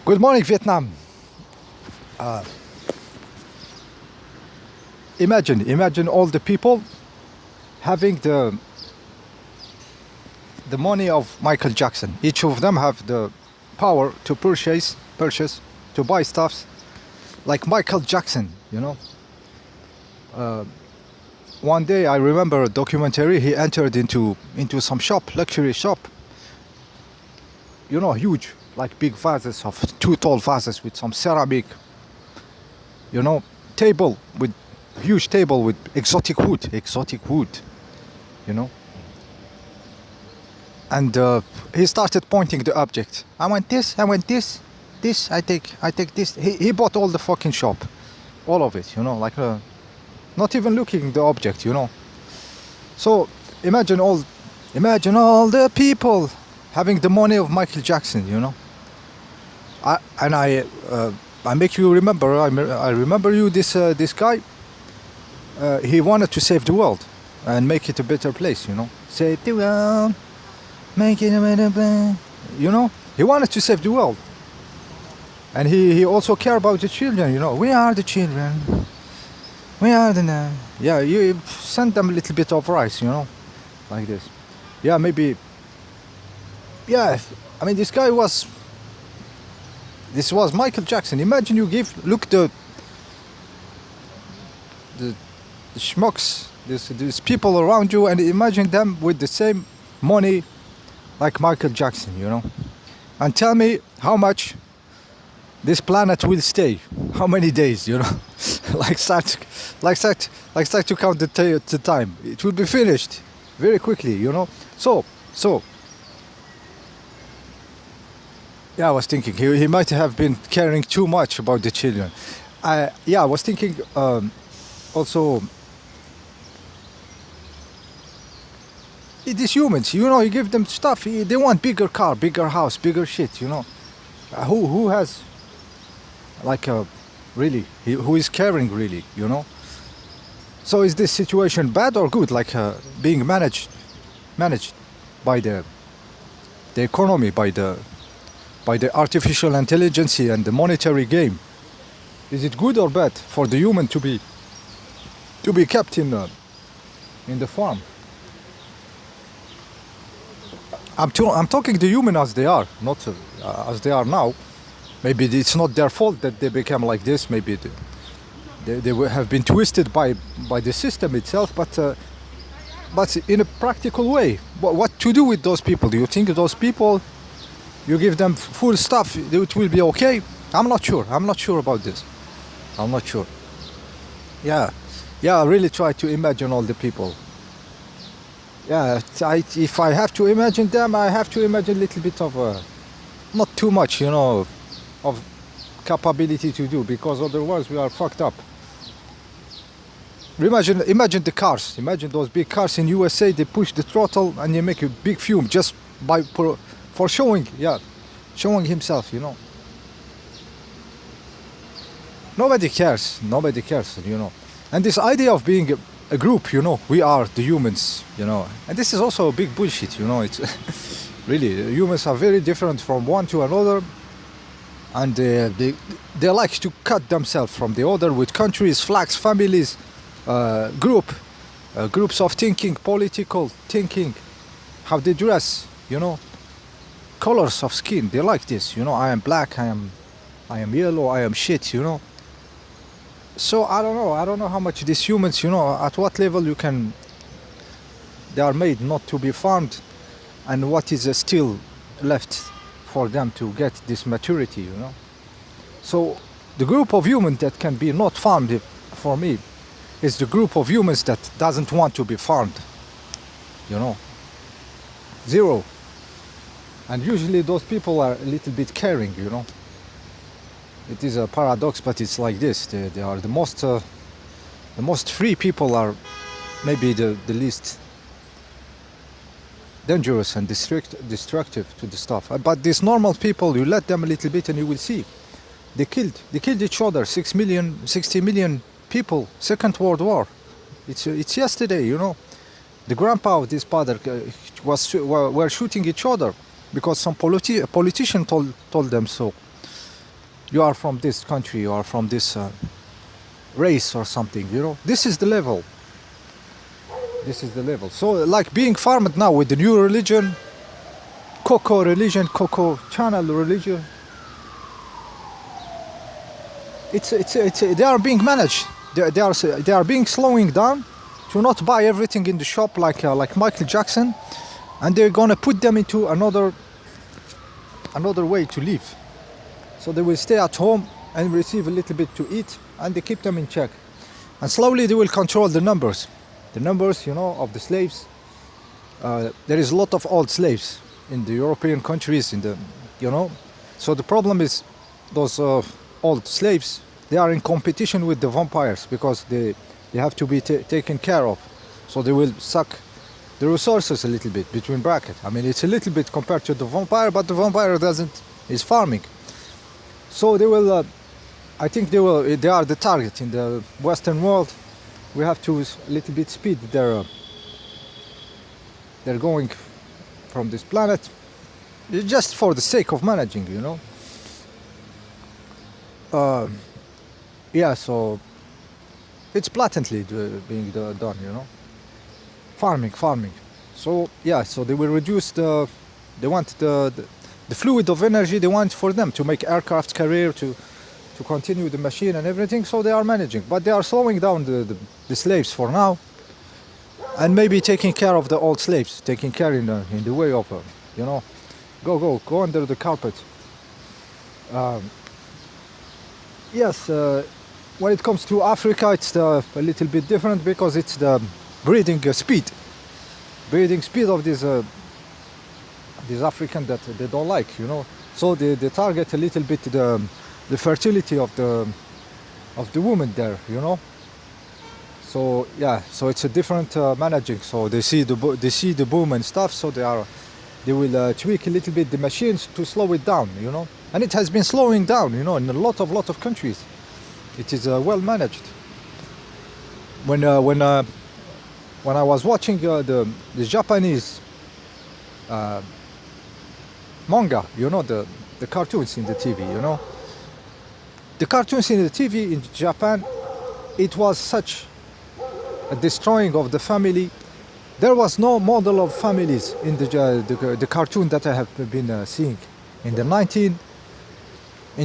Good morning, Vietnam. Imagine all the people having the money of Michael Jackson. Each of them have the power to purchase, to buy stuffs like Michael Jackson. One day I remember a documentary. He entered into some shop, luxury shop. Huge, like big vases of two tall vases with some ceramic. Table with huge table with exotic wood. You know. And he started pointing the object. I want this. This I take this. He bought all the fucking shop, all of it. Like not even looking the object. So imagine all the people having the money of Michael Jackson. I make you remember. I remember you. This guy. He wanted to save the world and make it a better place. Save the world, make it a better place. He wanted to save the world, and he also cared about the children. We are the children. We are the yeah. You send them a little bit of rice. Like this. Yeah, maybe. Yeah, I mean, this was Michael Jackson. Imagine you look the schmucks, these people around you, and imagine them with the same money like Michael Jackson, and tell me how much this planet will stay, how many days, like start to count the time. It will be finished very quickly, So yeah, I was thinking he might have been caring too much about the children. I was thinking also. It is humans, you give them stuff. They want bigger car, bigger house, bigger shit. Who has like really? Who is caring really? So is this situation bad or good? Like being managed by the economy, by the artificial intelligence and the monetary game. Is it good or bad for the human to be kept in the farm? I'm talking the human as they are, not as they are now. Maybe it's not their fault that they become like this. Maybe they have been twisted by the system itself. But in a practical way, what to do with those people? Do you think those people, you give them full stuff, it will be okay? I'm not sure. I'm not sure about this. I'm not sure. Yeah, I really try to imagine all the people. Yeah, if I have to imagine them, I have to imagine a little bit of not too much, of capability to do, because otherwise we are fucked up. Imagine the cars. Imagine those big cars in USA. They push the throttle and they make a big fume just for showing himself. Nobody cares. And this idea of being a group, we are the humans, and this is also a big bullshit, it's really, humans are very different from one to another, and they like to cut themselves from the other with countries, flags, families, groups of thinking, political thinking, how they dress, colors of skin. They like this, I am black, I am yellow, I am shit, So I don't know how much these humans, at what level they are made not to be farmed, and what is still left for them to get this maturity, So the group of humans that can be not farmed, for me, is the group of humans that doesn't want to be farmed, Zero. And usually those people are a little bit caring, It is a paradox, but it's like this. They are the most free people are maybe the least dangerous and destructive to the stuff. But these normal people, you let them a little bit and you will see. They killed each other, 60 million people, Second World War. It's yesterday, The grandpa of this father were shooting each other because some politician told them so. you are from this country, you are from this race or something, you know. This is the level. This is the level. So like being farmed now with the new religion, Coco Channel religion, it's they are being managed. They are being slowing down to not buy everything in the shop like Michael Jackson, and they're gonna put them into another way to live. So they will stay at home and receive a little bit to eat, and they keep them in check. And slowly they will control the numbers. The numbers, you know, of the slaves. There is a lot of old slaves in the European countries, you know. So the problem is those old slaves, they are in competition with the vampires because they have to be taken care of. So they will suck the resources a little bit, between bracket. I mean, it's a little bit compared to the vampire, but the vampire is farming. So they will, I think they are the target in the Western world. We have to a little bit speed they're going from this planet, just for the sake of managing, you know. Yeah, so it's blatantly being done, you know. Farming. So yeah, so they will reduce they want the fluid of energy they want for them to make aircraft carrier, to continue the machine and everything. So they are managing, but they are slowing down the slaves for now, and maybe taking care of the old slaves, taking care in the way of, you know, go under the carpet. Yes, when it comes to Africa, it's a little bit different because it's the breeding speed of these African that they don't like, you know. So they target a little bit the fertility of the woman there, you know. So yeah, so it's a different managing. So they see the boom and stuff. So they will tweak a little bit the machines to slow it down, you know. And it has been slowing down, you know, in a lot of countries. It is well managed. When I was watching the Japanese manga, you know, the cartoons in the TV, you know. The cartoons in the TV in Japan, it was such a destroying of the family. There was no model of families in the cartoon that I have been seeing. In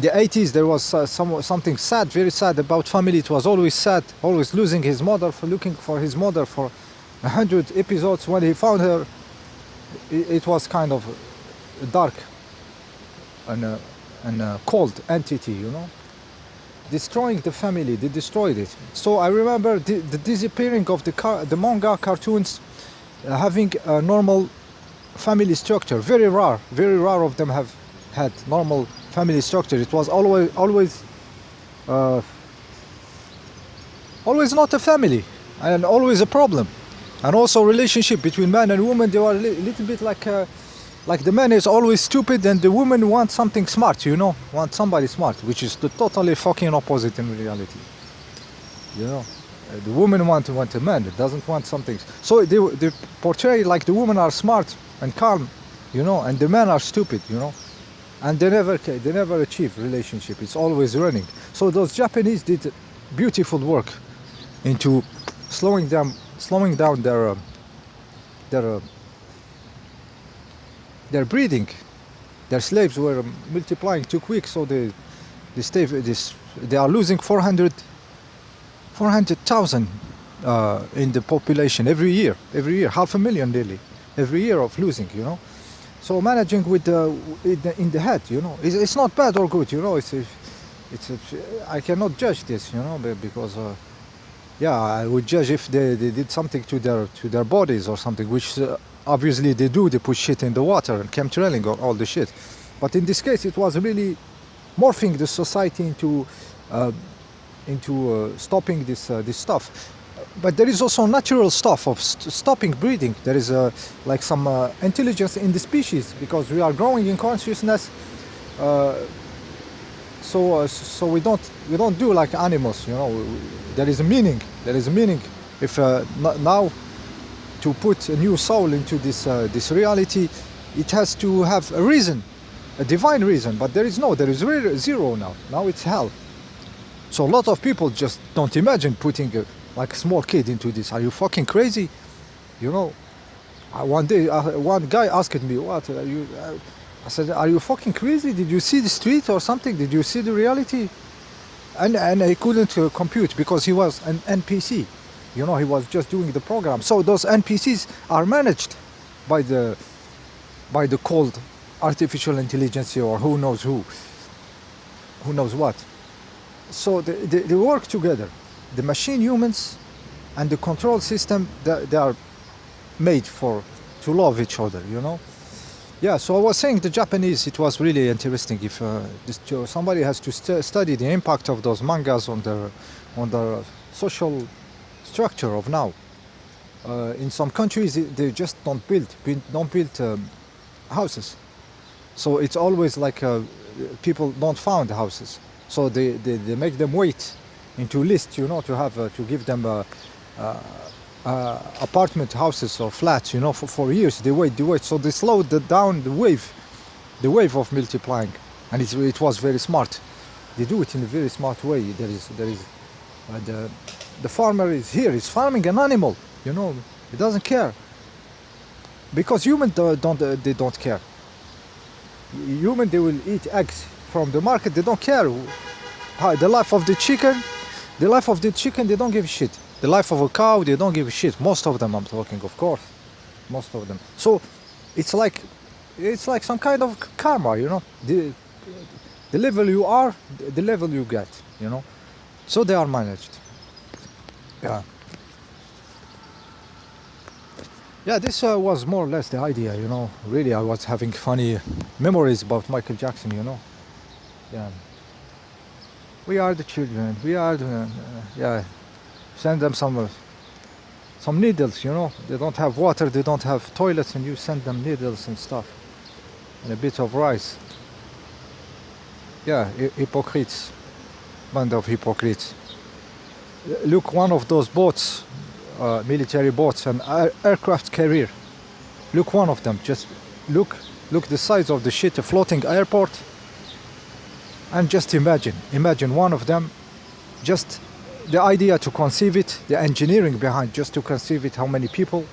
the 80s, there was something sad, very sad about family. It was always sad, always losing his mother, looking for his mother for 100 episodes. When he found her, it was kind of dark and cold entity, you know. Destroying the family, they destroyed it. So I remember the disappearing of the manga cartoons having a normal family structure. Very rare of them have had normal family structure. It was always not a family, and always a problem. And also relationship between man and woman, they were a little bit like the man is always stupid and the woman wants something smart, you know, wants somebody smart, which is the totally fucking opposite in reality, you know. The woman wants a man, it doesn't want something. So they portray like the women are smart and calm, you know, and the men are stupid, you know, and they never achieve relationship. It's always running. So those Japanese did beautiful work into slowing down their breeding. Their slaves were multiplying too quick, so they are losing 400,000 in the population every year, 500,000 nearly every year of losing, you know. So managing with in the head, you know, it's not bad or good, you know. I cannot judge this, you know, because yeah, I would judge if they did something to their bodies or something, which obviously they do. They put shit in the water and chemtrailing or all the shit. But in this case, it was really morphing the society into stopping this stuff. But there is also natural stuff of stopping breeding. There is like some intelligence in the species, because we are growing in consciousness. So we don't do like animals, you know. There is a meaning. If now to put a new soul into this reality, it has to have a reason a divine reason, but there is zero now. Now it's hell. So a lot of people just don't imagine putting like a small kid into this. Are you fucking crazy? You know, one day one guy asked me, "What are you?" I said, "Are you fucking crazy? Did you see the street or something? Did you see the reality?" And he couldn't compute because he was an NPC. You know, he was just doing the program. So those NPCs are managed by the cold artificial intelligence or who knows what. So they work together. The machine humans and the control system, they are made to love each other, you know. Yeah, so I was saying the Japanese, it was really interesting. If somebody has to study the impact of those mangas on the social structure of now. In some countries, they just don't build houses. So it's always like people don't found houses. So they make them wait into list, you know, to have to give them apartment houses or flats, you know, for years. They wait. So they slowed down the wave of multiplying, and it was very smart. They do it in a very smart way. There is the farmer is here. He's farming an animal, you know. He doesn't care because humans don't care. Human, they will eat eggs from the market. They don't care. The life of the chicken, they don't give a shit. The life of a cow, they don't give a shit. Most of them, I'm talking, of course. Most of them. So it's like some kind of karma, you know. The level you are, the level you get, you know. So they are managed. Yeah. Yeah, this was more or less the idea, you know. Really, I was having funny memories about Michael Jackson, you know. Yeah. We are the children. We are the yeah. Send them some needles, you know. They don't have water, they don't have toilets, and you send them needles and stuff, and a bit of rice. Yeah, hypocrites, band of hypocrites. Look, one of those boats, military boats, an aircraft carrier. Look, one of them. Just look the size of the shit, a floating airport, and just imagine one of them, just. The idea to conceive it, the engineering behind just to conceive it, how many people,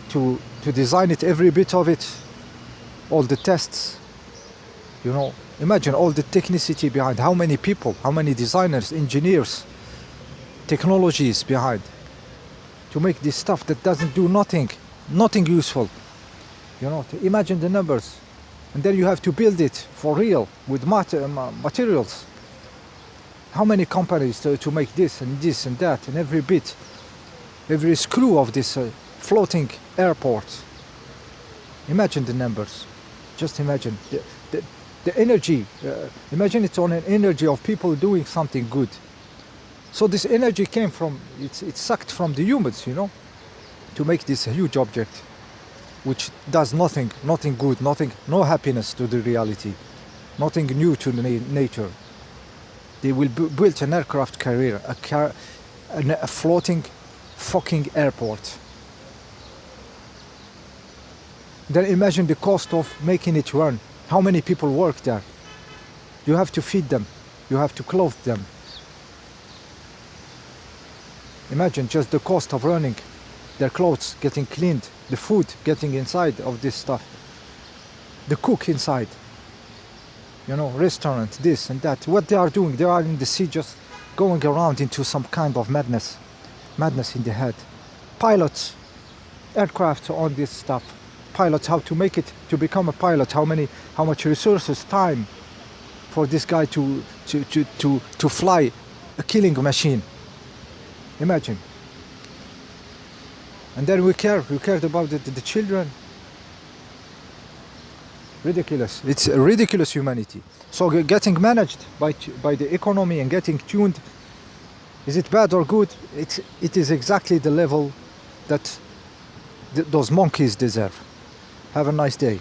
to design it, every bit of it, all the tests, you know, imagine all the technicity behind, how many people, how many designers, engineers, technologies behind, to make this stuff that doesn't do nothing useful, you know, to imagine the numbers, and then you have to build it for real with materials. How many companies to make this and that and every bit, every screw of this floating airport. Imagine the numbers. Just imagine the energy. Imagine it's on an energy of people doing something good. So this energy came from, it's sucked from the humans, you know, to make this huge object, which does nothing good, no happiness to the reality, nothing new to the nature. They will build an aircraft carrier, a floating fucking airport. Then imagine the cost of making it run. How many people work there? You have to feed them. You have to clothe them. Imagine just the cost of running, their clothes getting cleaned, the food getting inside of this stuff, the cook inside. You know, restaurant, this and that. What they are doing, they are in the sea just going around into some kind of madness in the head. Pilots, aircraft on this stuff. Pilots, how to make it, to become a pilot, how much resources, time for this guy to fly a killing machine. Imagine. And then we cared about the children. Ridiculous. It's a ridiculous humanity. So getting managed by the economy and getting tuned, is it bad or good? It is exactly the level that those monkeys deserve. Have a nice day.